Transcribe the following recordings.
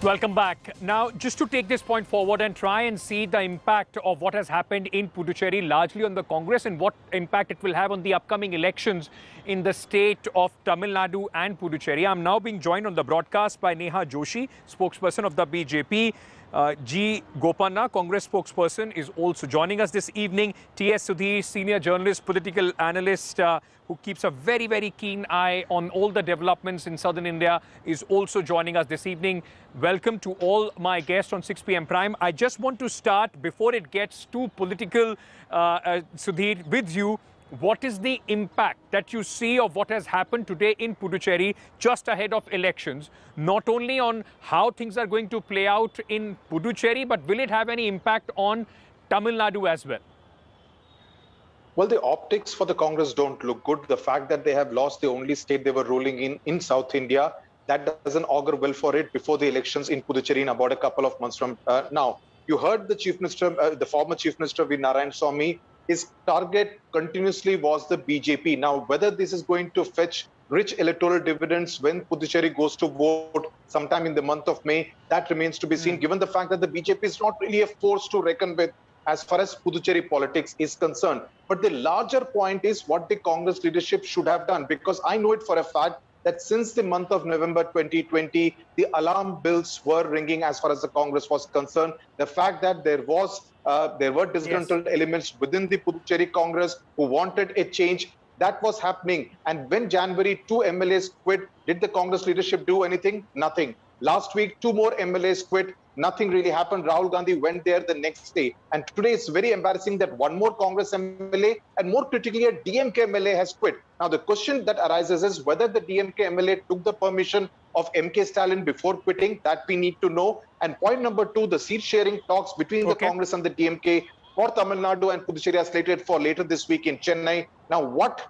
Welcome back. Now, just to take this point forward and try and see the impact of what has happened in Puducherry, largely on the Congress, and what impact it will have on the upcoming elections in the state of Tamil Nadu and Puducherry. I'm now being joined on the broadcast by Neha Joshi, spokesperson of the BJP. G. Gopanna, Congress spokesperson, is also joining us this evening. T.S. Sudhir, senior journalist, political analyst, who keeps a very, very keen eye on all the developments in southern India, is also joining us this evening. Welcome to all my guests on 6 p.m. Prime. I just want to start, before it gets too political, Sudhir, with you. What is the impact that you see of what has happened today in Puducherry just ahead of elections, not only on how things are going to play out in Puducherry, but will it have any impact on Tamil Nadu as well? Well, the optics for the Congress don't look good. The fact that they have lost the only state they were ruling in South India, that doesn't augur well for it before the elections in Puducherry in about a couple of months from now. You heard the Chief Minister, the former Chief Minister V. Narayanaswamy. His target continuously was the BJP. Now, whether this is going to fetch rich electoral dividends when Puducherry goes to vote sometime in the month of May, that remains to be seen, given the fact that the BJP is not really a force to reckon with as far as Puducherry politics is concerned. But the larger point is what the Congress leadership should have done, because I know it for a fact that since the month of November 2020, the alarm bells were ringing as far as the Congress was concerned. The fact that there were disgruntled elements within the Puducherry Congress who wanted a change, that was happening. And when January 2 MLAs quit, did the Congress leadership do anything? Nothing. Last week, 2 more MLAs quit. Nothing really happened. Rahul Gandhi went there the next day. And today it's very embarrassing that 1 more Congress MLA and more critically a DMK MLA has quit. Now, the question that arises is whether the DMK MLA took the permission of MK Stalin before quitting. That we need to know. And point number 2, the seat sharing talks between the Congress and the DMK for Tamil Nadu and Puducherry are slated for later this week in Chennai. Now, what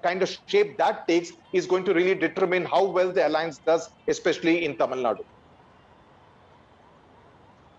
kind of shape that takes is going to really determine how well the alliance does, especially in Tamil Nadu.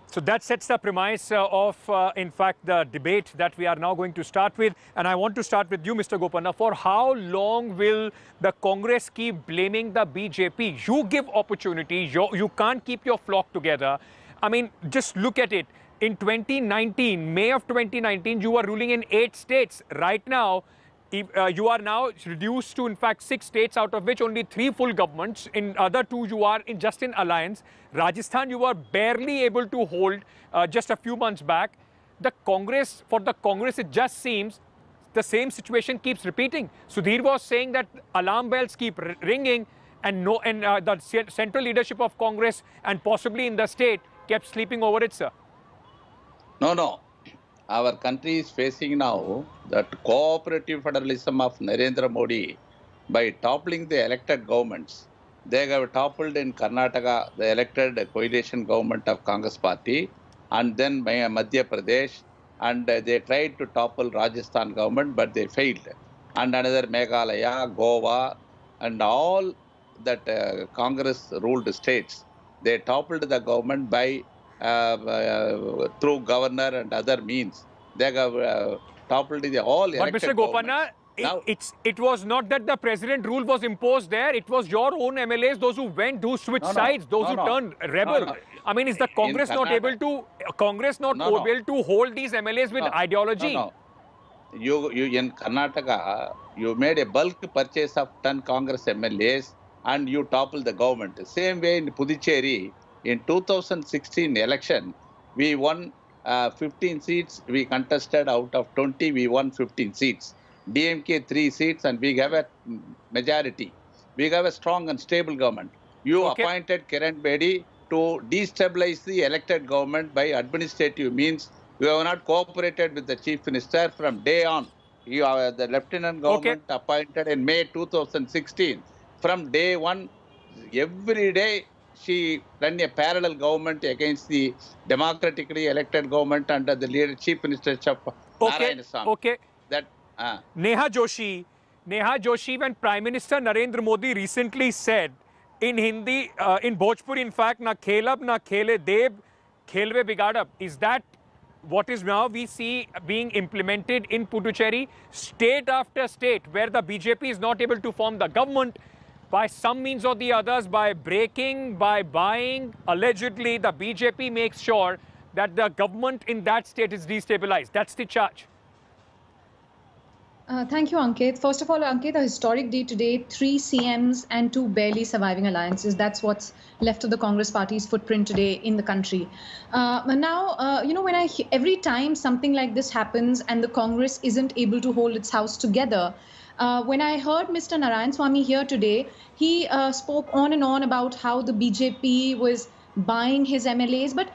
So that sets the premise of, in fact, the debate that we are now going to start with. And I want to start with you, Mr. Gopanna. For how long will the Congress keep blaming the BJP? You give opportunity. You can't keep your flock together. I mean, just look at it. In 2019, May of 2019, you were ruling in 8 states. Right now, you are now reduced to, in fact, 6 states, out of which only 3 full governments. In other 2, you are just in alliance. Rajasthan, you were barely able to hold just a few months back. For the Congress, it just seems the same situation keeps repeating. Sudhir was saying that alarm bells keep ringing, and the central leadership of Congress and possibly in the state kept sleeping over it, sir. No. Our country is facing now that cooperative federalism of Narendra Modi by toppling the elected governments. They have toppled in Karnataka the elected coalition government of Congress party, and then Madhya Pradesh, and they tried to topple Rajasthan government, but they failed. And another Meghalaya, Goa, and all that Congress ruled states, they toppled the government by through governor and other means. They have toppled the all elected. But Mr. Gopanna, it was not that the president rule was imposed there. It was your own MLAs, those who switched sides, those who turned rebel. I mean, is the Congress not able to able to hold these MLAs with ideology? You in Karnataka, you made a bulk purchase of 10 Congress MLAs and you toppled the government. Same way in Puducherry. In 2016 election, we won 15 seats. We contested out of 20, we won 15 seats. DMK 3 seats, and we have a majority. We have a strong and stable government. You appointed Kiran Bedi to destabilize the elected government by administrative means. You have not cooperated with the Chief Minister from day on. You are the Lieutenant Government appointed in May 2016. From day 1, every day, she ran a parallel government against the democratically elected government under the Chief Ministership of Narayanaswamy. Neha Joshi, when Prime Minister Narendra Modi recently said in Hindi, in Bhojpuri, in fact, na khelab, na khele deb, khelve bigadab. Is that what is now we see being implemented in Puducherry? State after state, where the BJP is not able to form the government, by some means or the others, by breaking, by buying, allegedly, the BJP makes sure that the government in that state is destabilized. That's the charge. Thank you, Ankit. First of all, Ankit, a historic day today, 3 CMs and 2 barely surviving alliances. That's what's left of the Congress party's footprint today in the country. Now, every time something like this happens and the Congress isn't able to hold its house together, when I heard Mr. Narayanswamy here today, he spoke on and on about how the BJP was buying his MLAs. But,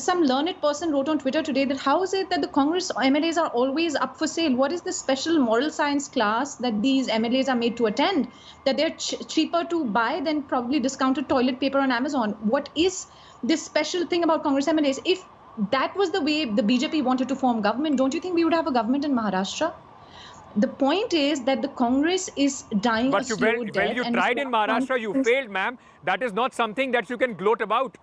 some learned person wrote on Twitter today that how is it that the Congress MLAs are always up for sale? What is this special moral science class that these MLAs are made to attend, that they're cheaper to buy than probably discounted toilet paper on Amazon? What is this special thing about Congress MLAs? If that was the way the BJP wanted to form government, don't you think we would have a government in Maharashtra? The point is that the Congress is dying a slow death. Well, you tried in Maharashtra, you failed, ma'am. That is not something that you can gloat about.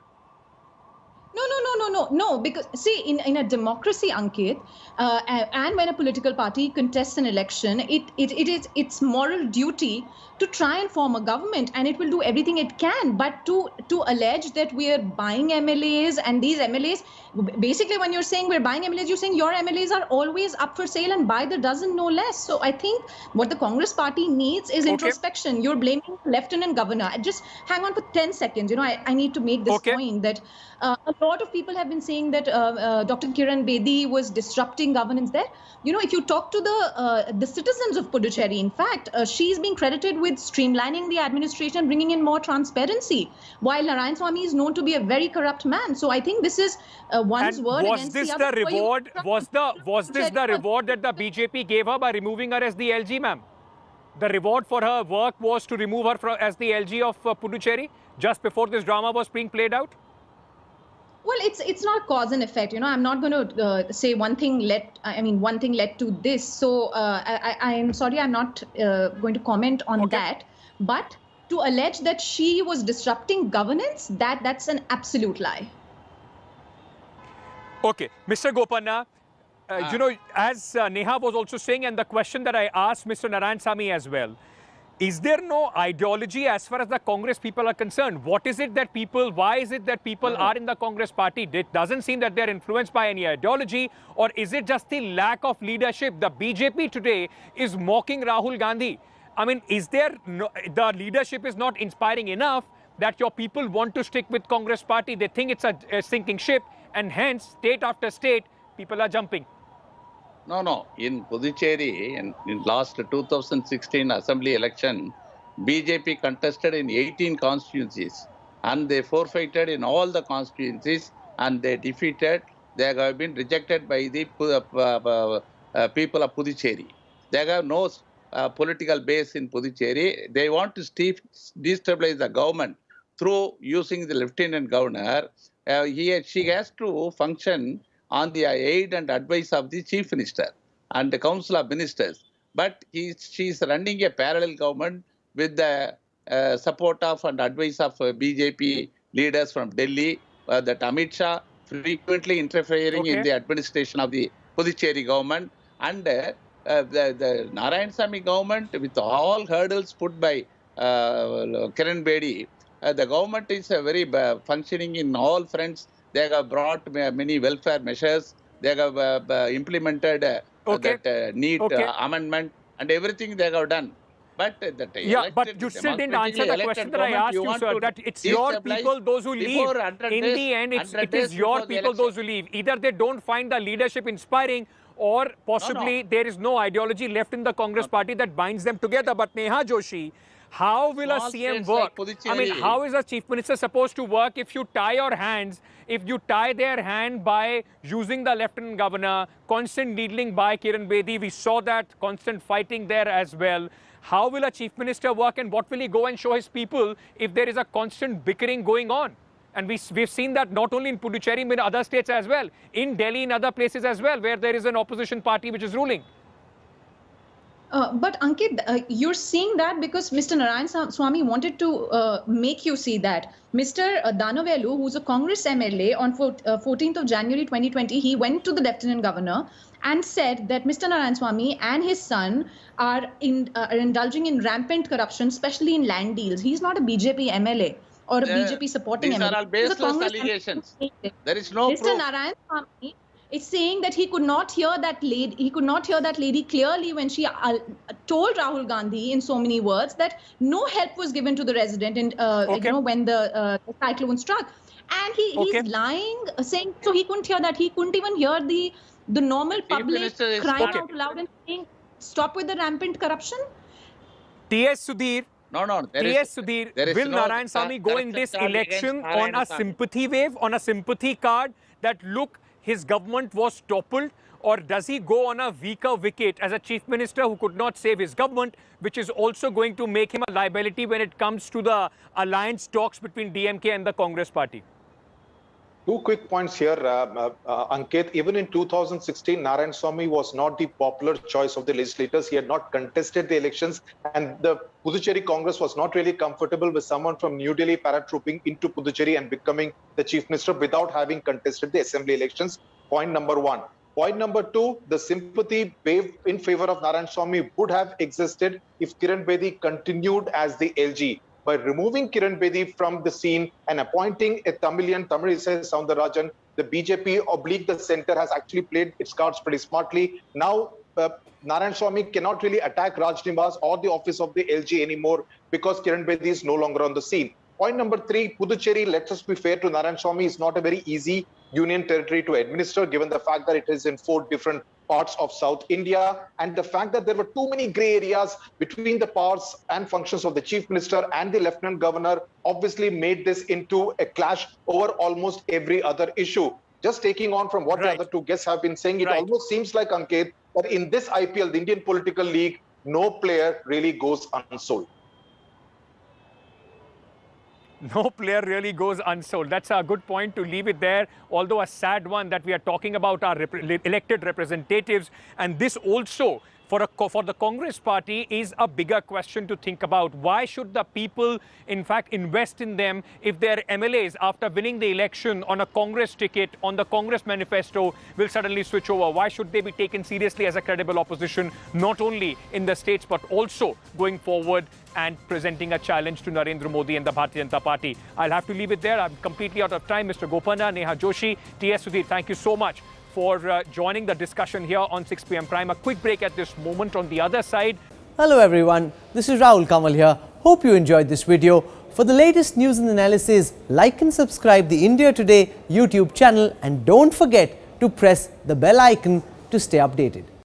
No, because see, in a democracy, Ankit, and when a political party contests an election, it is its moral duty to try and form a government, and it will do everything it can. But to allege that we are buying MLAs, and these MLAs, basically when you're saying we're buying MLAs, you're saying your MLAs are always up for sale and by the dozen, no less. So I think what the Congress party needs is introspection. You're blaming Lieutenant Governor. Just hang on for 10 seconds. I need to make this point that a lot of people have been saying that Dr. Kiran Bedi was disrupting governance there. If you talk to the citizens of Puducherry, in fact, she's being credited with streamlining the administration, bringing in more transparency, while Narayanswamy is known to be a very corrupt man. So I think this is one's word against the other. Was this the reward that the BJP gave her by removing her as the LG, ma'am? The reward for her work was to remove her as the LG of Puducherry just before this drama was being played out? Well, it's not cause and effect. I'm not going to say one thing led to this. So I'm sorry, I'm not going to comment on that. But to allege that she was disrupting governance, that's an absolute lie. Okay, Mr. Gopanna, as Neha was also saying, and the question that I asked Mr. Narayanswamy as well, is there no ideology as far as the Congress people are concerned? Why is it that people are in the Congress party? It doesn't seem that they're influenced by any ideology, or is it just the lack of leadership? The BJP today is mocking Rahul Gandhi. I mean, the leadership is not inspiring enough that your people want to stick with Congress party? They think it's a sinking ship, and hence, state after state, people are jumping. No. In Puducherry, in last 2016 assembly election, BJP contested in 18 constituencies, and they forfeited in all the constituencies, and they defeated. They have been rejected by the people of Puducherry. They have no political base in Puducherry. They want to destabilize the government through using the lieutenant governor. She has to function on the aid and advice of the chief minister and the council of ministers. But she is running a parallel government with the support of and advice of BJP leaders from Delhi, that Amit Shah frequently interfering in the administration of the Puducherry government, and the Narayanswamy government, with all hurdles put by Kiran Bedi, the government is very functioning in all fronts. They have brought many welfare measures. They have implemented that NEET amendment, and everything they have done. But but you still didn't answer the question that I asked you, sir, that it's your people, those who leave. In the end, it is your people, those who leave. Either they don't find the leadership inspiring, or possibly there is no ideology left in the Congress party that binds them together. But Neha Joshi, how will a CM work? I mean, how is a chief minister supposed to work if you tie your hands, if you tie their hand by using the lieutenant governor, constant needling by Kiran Bedi? We saw that constant fighting there as well. How will a chief minister work, and what will he go and show his people if there is a constant bickering going on? And we've seen that not only in Puducherry, but in other states as well, in Delhi, in other places as well, where there is an opposition party which is ruling. But Ankit, you're seeing that because Mr. Narayan Swamy wanted to make you see that. Mr. Danavelu, who's a Congress MLA, on 14th of January 2020, he went to the Lieutenant Governor and said that Mr. Narayan Swamy and his son are indulging in rampant corruption, especially in land deals. He's not a BJP MLA or a BJP supporting These MLA. are all He's a baseless Congress allegations. MLA. There is no Mr. proof. Narayan Swamy is saying that he could not hear that lady. He could not hear that lady clearly when she told Rahul Gandhi in so many words that no help was given to the resident, and when the cyclone struck. And he's lying, saying so he couldn't hear that. He couldn't even hear the normal public crying out loud and saying, "Stop with the rampant corruption." T.S. Sudhir. No. T.S. Sudhir, will Narayan Swamy go in this election on a sympathy wave, on a sympathy card that, look, his government was toppled? Or does he go on a weaker wicket as a chief minister who could not save his government, which is also going to make him a liability when it comes to the alliance talks between DMK and the Congress party? Two quick points here, Ankit. Even in 2016, Narayan Swamy was not the popular choice of the legislators. He had not contested the elections, and the Puducherry Congress was not really comfortable with someone from New Delhi paratrooping into Puducherry and becoming the chief minister without having contested the assembly elections. Point number one. Point number two, the sympathy wave in favor of Narayan Swamy would have existed if Kiran Bedi continued as the LG. By removing Kiran Bedi from the scene and appointing a Tamilian, Tamilisai Soundararajan, the BJP oblique the center has actually played its cards pretty smartly. Now, Narayan Swamy cannot really attack Raj Niwas or the office of the LG anymore because Kiran Bedi is no longer on the scene. Point number three, Puducherry, let us be fair to Narayan Swamy, is not a very easy union territory to administer, given the fact that it is in 4 different parts of South India, and the fact that there were too many grey areas between the powers and functions of the chief minister and the lieutenant governor obviously made this into a clash over almost every other issue. Just taking on from what the other two guests have been saying, it almost seems like, Ankit, that in this IPL, the Indian political league, no player really goes unsold. No player really goes unsold. That's a good point to leave it there, although a sad one that we are talking about our elected representatives. And this also, for the Congress party, is a bigger question to think about. Why should the people, in fact, invest in them if their MLAs, after winning the election on a Congress ticket, on the Congress manifesto, will suddenly switch over? Why should they be taken seriously as a credible opposition, not only in the states, but also going forward and presenting a challenge to Narendra Modi and the Bharatiya Janata Party? I'll have to leave it there. I'm completely out of time. Mr. Gopanna, Neha Joshi, T.S. Sudhir, thank you so much for joining the discussion here on 6 p.m. Prime. A quick break at this moment. On the other side. Hello everyone, this is Rahul Kamal here. Hope you enjoyed this video. For the latest news and analysis, like and subscribe the India Today YouTube channel, and don't forget to press the bell icon to stay updated.